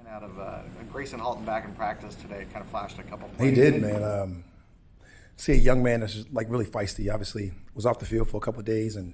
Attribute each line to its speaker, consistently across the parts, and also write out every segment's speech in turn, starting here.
Speaker 1: Out of Grayson Halton back in practice today, kind of flashed a couple
Speaker 2: He
Speaker 1: plays.
Speaker 2: did, man. See a young man that's just, like really feisty. Obviously, was off the field for a couple of days, and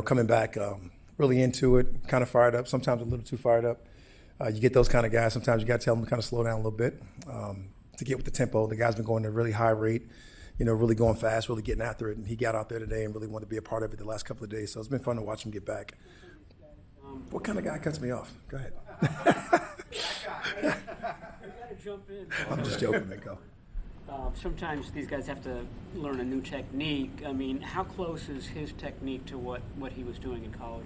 Speaker 2: coming back really into it, kind of fired up. Sometimes a little too fired up. You get those kind of guys. Sometimes you got to tell them to kind of slow down a little bit to get with the tempo. The guy's been going at a really high rate, really going fast, really getting after it. And he got out there today and really wanted to be a part of it the last couple of days. So it's been fun to watch him get back. What kind of guy cuts me off? Go ahead.
Speaker 3: Jump in.
Speaker 2: I'm just joking, man. Go.
Speaker 3: Sometimes these guys have to learn a new technique. I mean, how close is his technique to what he was doing in college?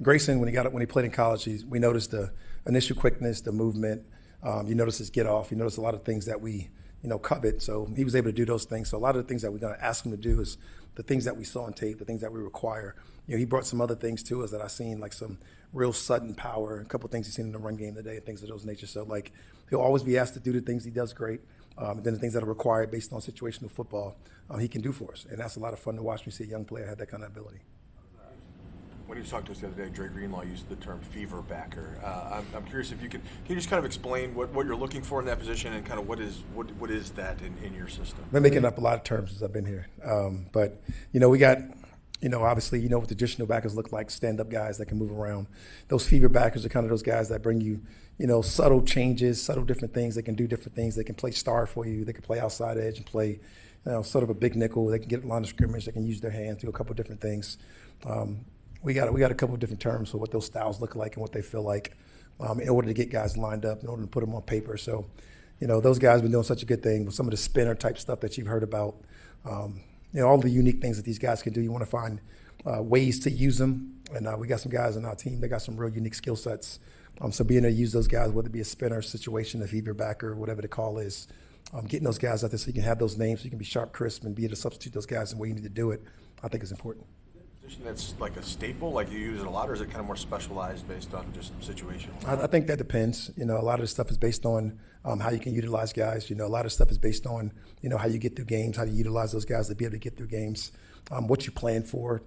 Speaker 2: Grayson, when he played in college, we noticed the initial quickness, the movement. You notice his get off. You notice a lot of things that we covet. So he was able to do those things. So a lot of the things that we're going to ask him to do is the things that we saw on tape, the things that we require. He brought some other things to us that I've seen, like some real sudden power, a couple of things he's seen in the run game today, and things of those nature. So he'll always be asked to do the things he does great, and then the things that are required based on situational football, he can do for us. And that's a lot of fun to watch me see a young player have that kind of ability.
Speaker 4: When he was talking to us the other day, Dre Greenlaw used the term fever backer. I'm curious if can you just kind of explain what you're looking for in that position and kind of what is that in your system?
Speaker 2: I've been making up a lot of terms since I've been here. But we got, obviously, what the traditional backers look like, stand-up guys that can move around. Those fever backers are kind of those guys that bring you, subtle changes, subtle different things. They can do different things. They can play star for you. They can play outside edge and play, sort of a big nickel. They can get a line of scrimmage. They can use their hands, do a couple different things. We got a couple of different terms for what those styles look like and what they feel like in order to get guys lined up, in order to put them on paper. So, those guys have been doing such a good thing with some of the spinner type stuff that you've heard about. All the unique things that these guys can do. You want to find ways to use them. And we got some guys on our team that got some real unique skill sets. So being able to use those guys, whether it be a spinner situation, a fever backer, whatever the call is, getting those guys out there so you can have those names, so you can be sharp, crisp, and be able to substitute those guys in the way you need to do it, I think is important.
Speaker 4: That's like a staple, like you use it a lot, or is it kind of more specialized based on just situational?
Speaker 2: I think that depends. A lot of the stuff is based on how you can utilize guys. A lot of stuff is based on, how you get through games, how you utilize those guys to be able to get through games, what you plan for,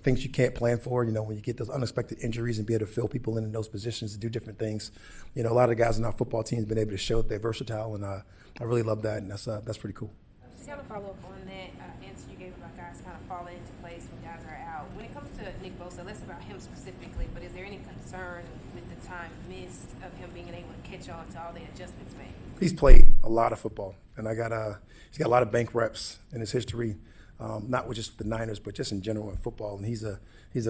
Speaker 2: things you can't plan for, when you get those unexpected injuries and be able to fill people in those positions to do different things. A lot of guys on our football team have been able to show that they're versatile, and I really love that, and that's pretty cool.
Speaker 5: Just kind of follow up on that answer you gave about guys kind of falling into place when guys are out. When it comes to Nick Bosa, less about him specifically, but is there any concern with the time missed of him being able to catch on to all the adjustments made?
Speaker 2: He's played a lot of football, and he's got a lot of bank reps in his history, not with just the Niners, but just in general in football. And he's a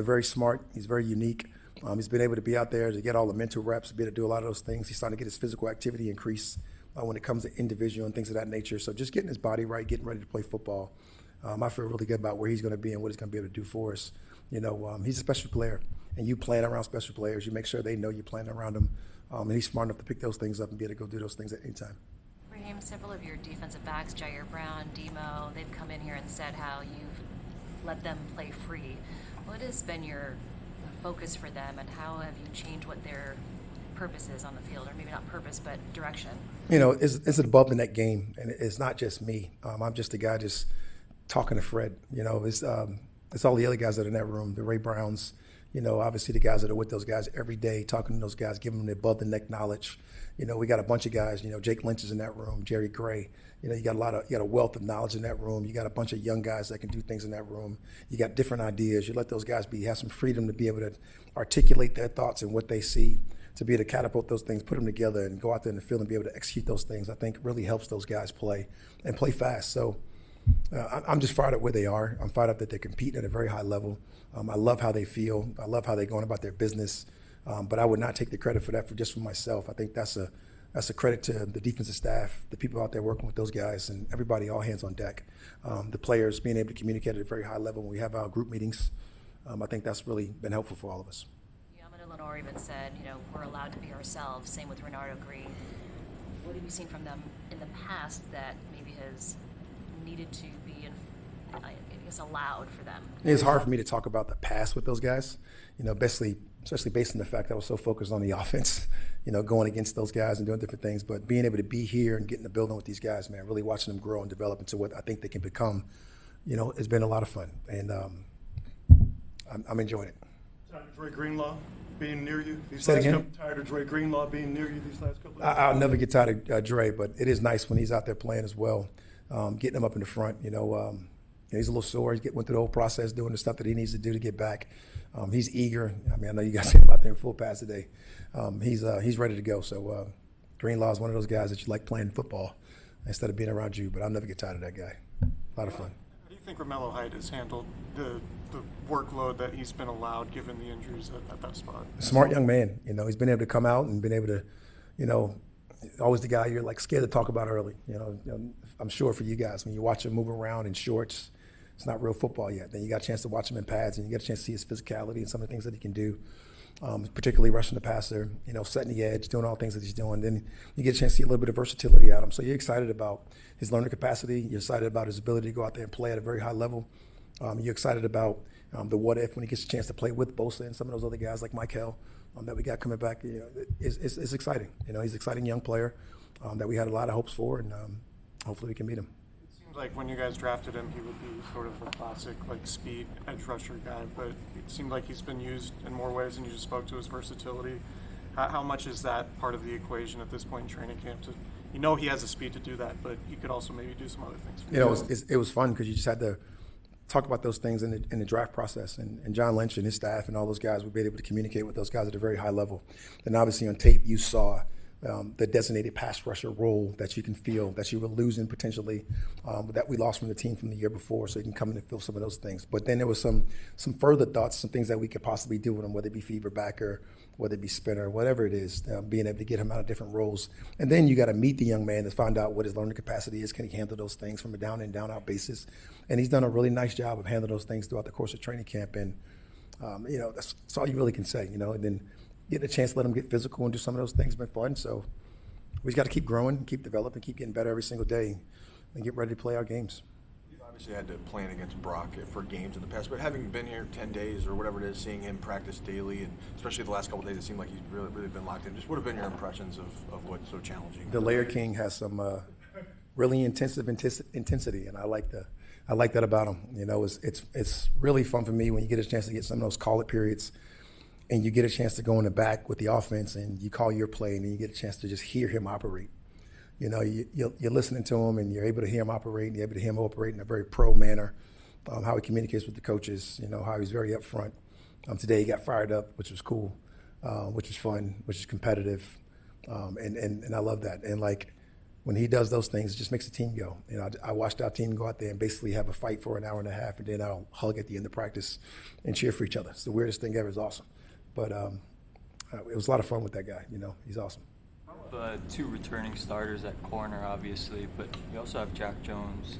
Speaker 2: very smart, he's very unique. He's been able to be out there to get all the mental reps, to be able to do a lot of those things. He's starting to get his physical activity increase when it comes to individual and things of that nature. So just getting his body right, getting ready to play football. I feel really good about where he's going to be and what he's going to be able to do for us. He's a special player, and you plan around special players. You make sure they know you're playing around them, and he's smart enough to pick those things up and be able to go do those things at any time.
Speaker 6: Raheem, several of your defensive backs, Jair Brown, Demo, they've come in here and said how you've let them play free. What has been your focus for them, and how have you changed what their purpose is on the field, or maybe not purpose, but direction?
Speaker 2: It's above the net game, and it's not just me. I'm just a guy just talking to Fred. It's all the other guys that are in that room, the Ray Browns, obviously the guys that are with those guys every day, talking to those guys, giving them the above the neck knowledge. We got a bunch of guys, Jake Lynch is in that room, Jerry Gray. You got a wealth of knowledge in that room. You got a bunch of young guys that can do things in that room. You got different ideas. You let those guys have some freedom to be able to articulate their thoughts and what they see, to be able to catapult those things, put them together, and go out there in the field and be able to execute those things. I think really helps those guys play and play fast. So I'm just fired up where they are. I'm fired up that they're competing at a very high level. I love how they feel. I love how they're going about their business. But I would not take the credit for that for myself. I think that's a credit to the defensive staff, the people out there working with those guys, and everybody, all hands on deck. The players being able to communicate at a very high level when we have our group meetings. I think that's really been helpful for all of us.
Speaker 6: Yaman and Lenore even said, we're allowed to be ourselves. Same with Renardo Green. What have you seen from them in the past that maybe has needed to be, allowed for them?
Speaker 2: It's hard for me to talk about the past with those guys, especially based on the fact that I was so focused on the offense, going against those guys and doing different things. But being able to be here and get in the building with these guys, man, really watching them grow and develop into what I think they can become, it's been a lot of fun. And I'm enjoying it.
Speaker 7: Dre Greenlaw, being near you these
Speaker 2: Say it
Speaker 7: last
Speaker 2: again?
Speaker 7: couple? Tired of Dre Greenlaw being near you these last couple?
Speaker 2: I'll never get tired of Dre, but it is nice when he's out there playing as well, getting him up in the front. He's a little sore. He went through the whole process doing the stuff that he needs to do to get back. He's eager. I mean, I know you guys see him out there in full pass today. He's ready to go. So Greenlaw is one of those guys that you like playing football instead of being around you, but I'll never get tired of that guy. A lot of fun.
Speaker 7: How do you think Romelo Height has handled the workload that he's been allowed given the injuries at that spot?
Speaker 2: Smart young man. He's been able to come out and been able to, always the guy you're like scared to talk about early. I'm sure for you guys, when you watch him move around in shorts, it's not real football yet. Then you got a chance to watch him in pads, and you get a chance to see his physicality and some of the things that he can do, particularly rushing the passer, setting the edge, doing all the things that he's doing. Then you get a chance to see a little bit of versatility out of him. So you're excited about his learning capacity. You're excited about his ability to go out there and play at a very high level. You're excited about the what if when he gets a chance to play with Bosa and some of those other guys like Michael that we got coming back. It's exciting. He's an exciting young player that we had a lot of hopes for, and hopefully we can beat him.
Speaker 7: It seems like when you guys drafted him, he would be sort of a classic speed edge rusher guy, but it seemed like he's been used in more ways, and you just spoke to his versatility. How much is that part of the equation at this point in training camp? He has the speed to do that, but he could also maybe do some other things.
Speaker 2: It was fun because you just had to talk about those things in the draft process, and John Lynch and his staff and all those guys would be able to communicate with those guys at a very high level. And obviously on tape you saw the designated pass rusher role that you can feel that you were losing potentially, that we lost from the team from the year before, so you can come in and feel some of those things. But then there was some further thoughts, some things that we could possibly do with him, whether it be fever backer, whether it be spinner, whatever it is, being able to get him out of different roles. And then you got to meet the young man to find out what his learning capacity is. Can he handle those things from a down in, down out basis? And he's done a really nice job of handling those things throughout the course of training camp. And, that's all you really can say, and then getting a chance to let him get physical and do some of those things has been fun. So we just got to keep growing, keep developing, keep getting better every single day, and get ready to play our games.
Speaker 4: You've obviously had to plan against Brock for games in the past, but having been here 10 days or whatever it is, seeing him practice daily, and especially the last couple of days, it seemed like he's really been locked in. Just what have been your impressions of what's so challenging?
Speaker 2: The Layer King has some really intensive intensity, and I like that about him. It's really fun for me when you get a chance to get some of those call-it periods, and you get a chance to go in the back with the offense, and you call your play, and then you get a chance to just hear him operate. You're listening to him, and you're able to hear him operate, and you're able to hear him operate in a very pro manner, how he communicates with the coaches, how he's very upfront. Today he got fired up, which was cool, which was fun, which is competitive, and I love that. And when he does those things, it just makes the team go. I watched our team go out there and basically have a fight for an hour and a half, and then I'll hug at the end of practice and cheer for each other. It's the weirdest thing ever. It's awesome. But it was a lot of fun with that guy. He's awesome.
Speaker 8: Two returning starters at corner, obviously, but you also have Jack Jones,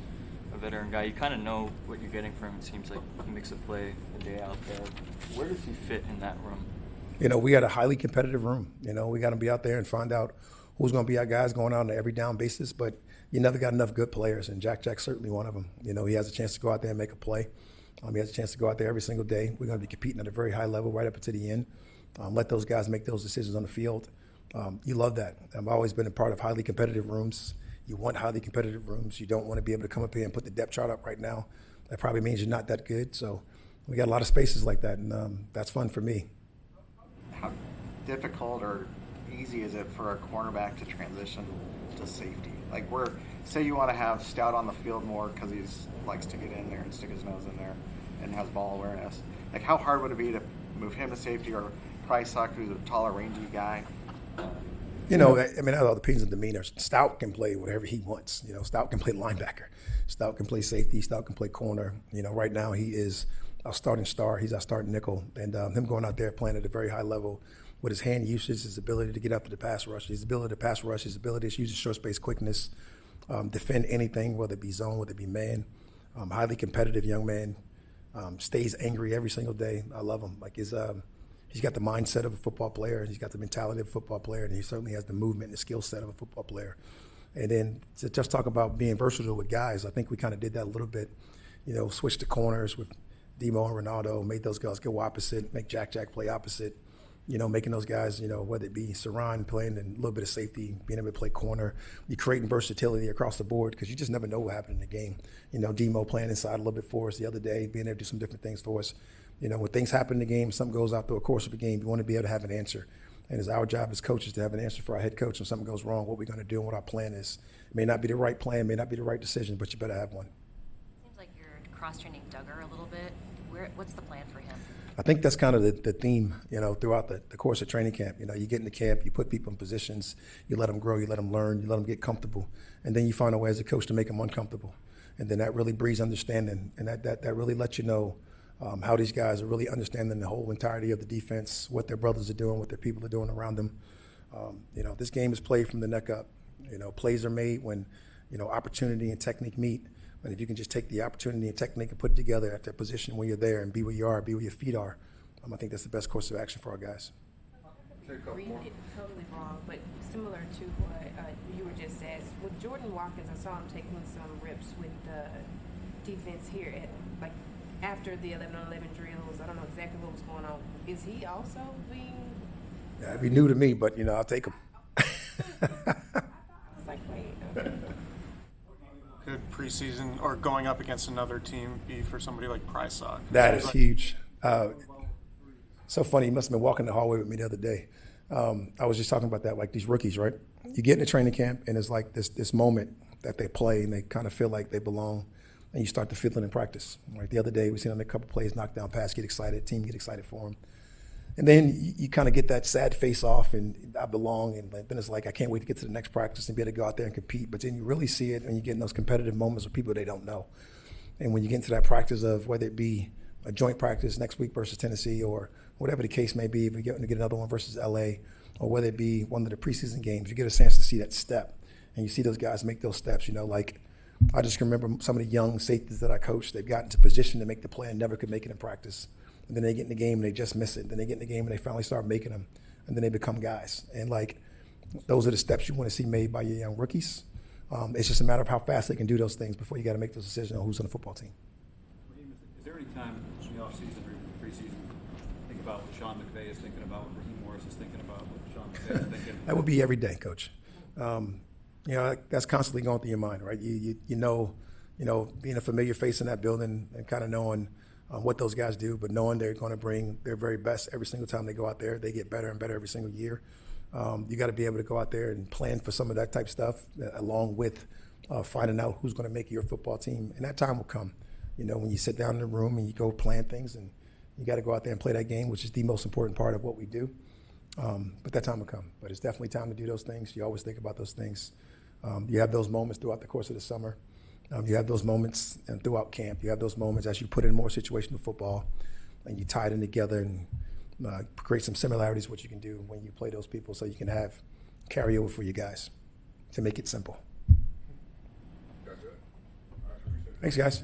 Speaker 8: a veteran guy. You kind of know what you're getting from him. It seems like he makes a play a day out there. Where does he fit in that room?
Speaker 2: We got a highly competitive room. We got to be out there and find out who's going to be our guys going out on an every down basis. But you never got enough good players, and Jack's certainly one of them. He has a chance to go out there and make a play. He has a chance to go out there every single day. We're going to be competing at a very high level right up to the end. Let those guys make those decisions on the field. You love that. I've always been a part of highly competitive rooms. You want highly competitive rooms. You don't want to be able to come up here and put the depth chart up right now. That probably means you're not that good. So we got a lot of spaces like that, and that's fun for me.
Speaker 1: How difficult or easy is it for a cornerback to transition to safety? Say you want to have Stout on the field more because he likes to get in there and stick his nose in there and has ball awareness. How hard would it be to move him to safety, or Prysock, who's a taller, rangy guy?
Speaker 2: That all depends on demeanor. Stout can play whatever he wants. Stout can play linebacker. Stout can play safety. Stout can play corner. Right now he is our starting star. He's our starting nickel. And him going out there playing at a very high level with his hand usage, his ability to get after the pass rush, his ability to pass rush, his ability to use his short space quickness, defend anything, whether it be zone, whether it be man. Highly competitive young man. Stays angry every single day. I love him. He's got the mindset of a football player. He's got the mentality of a football player, and he certainly has the movement and the skill set of a football player. And then to just talk about being versatile with guys, I think we kind of did that a little bit. Switched to corners with Demo and Ronaldo, made those guys go opposite, make Jack play opposite. Making those guys, whether it be Saran playing and a little bit of safety, being able to play corner, you creating versatility across the board because you just never know what happened in the game. Demo playing inside a little bit for us the other day, being able to do some different things for us. You know, when things happen in the game, something goes out through a course of a game, you want to be able to have an answer. And it's our job as coaches to have an answer for our head coach when something goes wrong, what we're going to do and what our plan is. It may not be the right plan, may not be the right decision, but you better have one.
Speaker 6: Seems like you're cross-training Duggar a little bit. What's the plan for him?
Speaker 2: I think that's kind of the theme, you know, throughout the course of training camp. You know, you get into camp, you put people in positions, you let them grow, you let them learn, you let them get comfortable, and then you find a way as a coach to make them uncomfortable. And then that really breeds understanding, and that really lets you know how these guys are really understanding the whole entirety of the defense, what their brothers are doing, what their people are doing around them. You know, this game is played from the neck up. You know, plays are made when, you know, opportunity and technique meet. And if you can just take the opportunity and technique and put it together at that position when you're there and be where you are, be where your feet are, I think that's the best course of action for our guys.
Speaker 5: Read it totally wrong, but similar to what you were just asked, with Jordan Watkins, I saw him taking some rips with the defense here at, like, after the 11-on-11 drills. I don't know exactly what was going on. Is he also being?
Speaker 2: Yeah, it'd be new to me, but, you know, I'll take him.
Speaker 5: I was like, wait, okay.
Speaker 7: Could preseason or going up against another team be for somebody like Prysock?
Speaker 2: That is huge. So funny, you must have been walking the hallway with me the other day. I was just talking about that, like these rookies, right? You get in a training camp, and it's like this moment that they play, and they kind of feel like they belong, and you start to feel it in practice. Like the other day, we seen on a couple plays, knock down pass, get excited, team get excited for them. And then you kind of get that sad face off, and I belong, and then it's like, I can't wait to get to the next practice and be able to go out there and compete. But then you really see it when you get in those competitive moments with people they don't know. And when you get into that practice of whether it be a joint practice next week versus Tennessee, or whatever the case may be, if we get another one versus LA, or whether it be one of the preseason games, you get a chance to see that step. And you see those guys make those steps, you know, like I just remember some of the young safeties that I coached, they've gotten to position to make the play and never could make it in practice. And then they get in the game and they just miss it. Then they get in the game and they finally start making them. And then they become guys. And, like, those are the steps you want to see made by your young rookies. It's just a matter of how fast they can do those things before you got to make those decisions on who's on the football team.
Speaker 9: Is there any time in the offseason or preseason think about what Sean McVay is thinking about, what Raheem Morris is thinking about, what Sean McVay is thinking?
Speaker 2: That would be every day, Coach. You know, that's constantly going through your mind, right? You know, being a familiar face in that building and kind of knowing what those guys do, but knowing they're going to bring their very best every single time they go out there. They get better and better every single year. You got to be able to go out there and plan for some of that type stuff, along with finding out who's going to make your football team. And that time will come. You know, when you sit down in the room and you go plan things, and you got to go out there and play that game, which is the most important part of what we do. But that time will come. But it's definitely time to do those things. You always think about those things. You have those moments throughout the course of the summer. You have those moments throughout camp. You have those moments as you put in more situational football and you tie them together and create some similarities, what you can do when you play those people, so you can have carryover for you guys to make it simple. Thanks, guys.